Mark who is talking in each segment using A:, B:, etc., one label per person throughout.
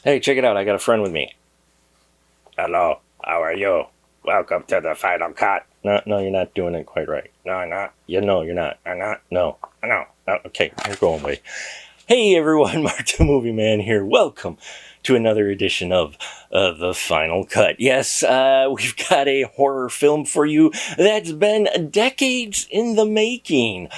A: Hey, check it out. I got a friend with me. Hello. How are you? Welcome to the final cut. No, you're not doing it quite right. No, I'm not. No, you're not. I'm not. No. No. Okay, you're going away. Hey everyone, Mark the Movie Man here. Welcome to another edition of The Final Cut. Yes, we've got a horror film for you that's been decades in the making.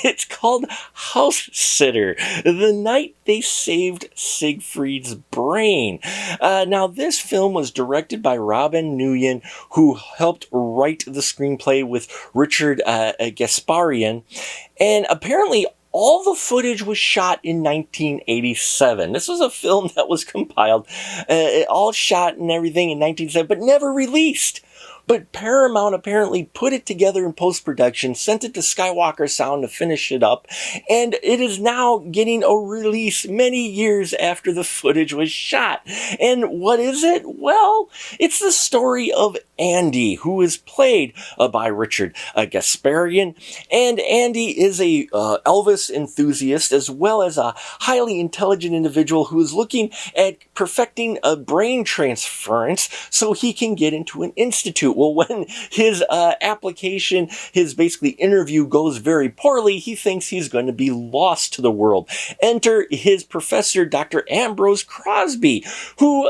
A: It's called Housesitter, The Night They Saved Siegfried's Brain. Now, this film was directed by Robin Nguyen, who helped write the screenplay with Richard Gasparian, and apparently all the footage was shot in 1987. This was a film that was compiled, all shot and everything in 1987, but never released. But Paramount apparently put it together in post-production, sent it to Skywalker Sound to finish it up, and it is now getting a release many years after the footage was shot. And what is it? Well, it's the story of Andy, who is played by Richard Gasparian. And Andy is a Elvis enthusiast, as well as a highly intelligent individual who is looking at perfecting a brain transference so he can get into an institute. Well, when his application, his basically interview goes very poorly, he thinks he's going to be lost to the world. Enter his professor, Dr. Ambrose Crosby, who,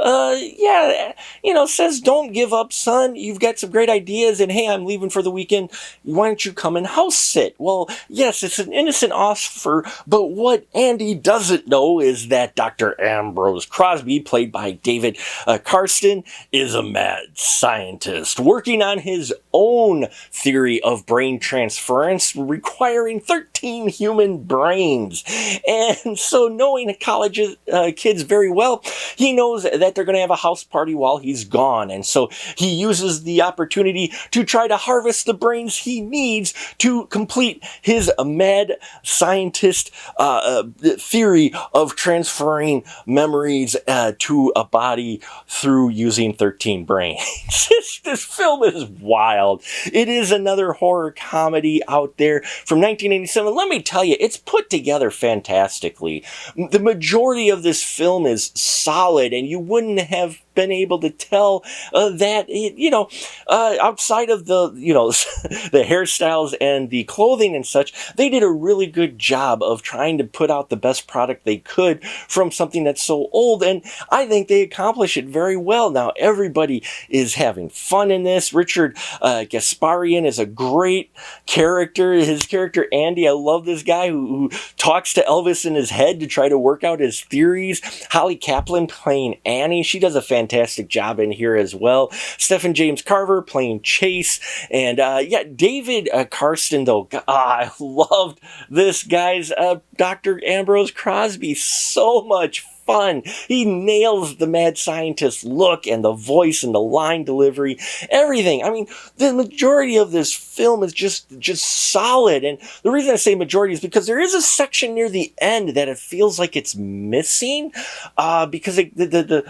A: says, don't give up, son. You've got some great ideas, and hey, I'm leaving for the weekend. Why don't you come and house sit? Well, yes, it's an innocent offer, but what Andy doesn't know is that Dr. Ambrose Crosby, played by David Karsten, is a mad scientist working on his own theory of brain transference, requiring 13 human brains. And so, knowing college kids very well, he knows that they're going to have a house party while he's gone. And so he uses the opportunity to try to harvest the brains he needs to complete his mad scientist theory of transferring memories to a body through using 13 brains. This film is wild. It is another horror comedy out there from 1987. Let me tell you, it's put together fantastically. The majority of this film is solid, and you wouldn't have been able to tell that outside of the the hairstyles and the clothing and such, they did a really good job of trying to put out the best product they could from something that's so old, and I think they accomplish it very well. Now everybody is having fun in this. Richard Gasparian is a great character. His character Andy, I love this guy who talks to Elvis in his head to try to work out his theories. Holly Kaplan playing Annie, she does a fantastic job in here as well. Stephen James Carver playing Chase, and David Karsten, though, I loved this guy's Dr. Ambrose Crosby. So much fun. He nails the mad scientist look and the voice and the line delivery, everything. I mean, the majority of this film is just solid. And the reason I say majority is because there is a section near the end that it feels like it's missing, because the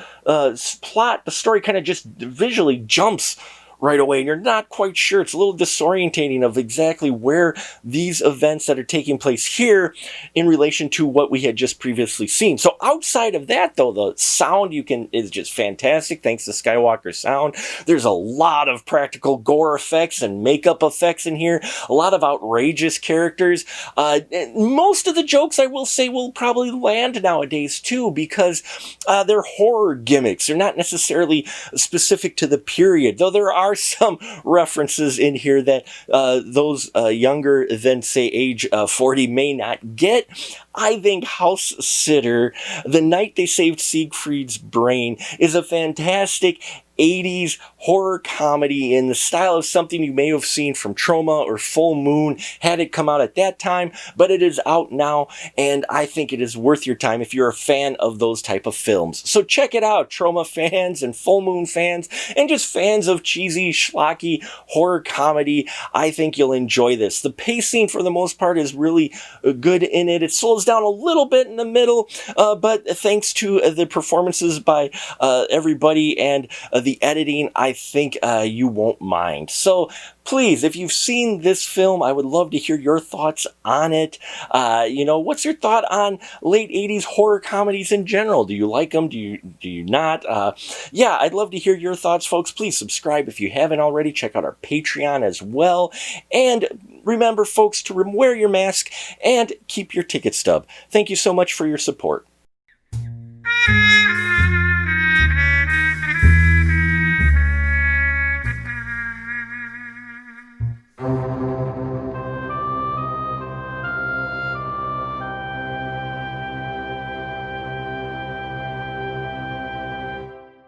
A: plot, the story kind of just visually jumps right away, and you're not quite sure. It's a little disorientating of exactly where these events that are taking place here in relation to what we had just previously seen. So outside of that, though, the sound is just fantastic thanks to Skywalker Sound. There's a lot of practical gore effects and makeup effects in here, a lot of outrageous characters. Most of the jokes, I will say, will probably land nowadays too, because they're horror gimmicks. They're not necessarily specific to the period, though there are some references in here that those younger than, say, age 40 may not get. I think Housesitter, The Night They Saved Siegfried's Brain, is a fantastic 80s horror comedy in the style of something you may have seen from Trauma or Full Moon had it come out at that time, but it is out now, and I think it is worth your time if you're a fan of those type of films. So check it out, Trauma fans and Full Moon fans, and just fans of cheesy, schlocky horror comedy. I think you'll enjoy this. The pacing, for the most part, is really good in it. It slows down a little bit in the middle, but thanks to the performances by everybody and the the editing, I think you won't mind. So please, if you've seen this film, I would love to hear your thoughts on it. What's your thought on late 80s horror comedies in general? Do you like them? Do you not? Yeah, I'd love to hear your thoughts, folks. Please subscribe if you haven't already. Check out our Patreon as well. And remember, folks, to wear your mask and keep your ticket stub. Thank you so much for your support.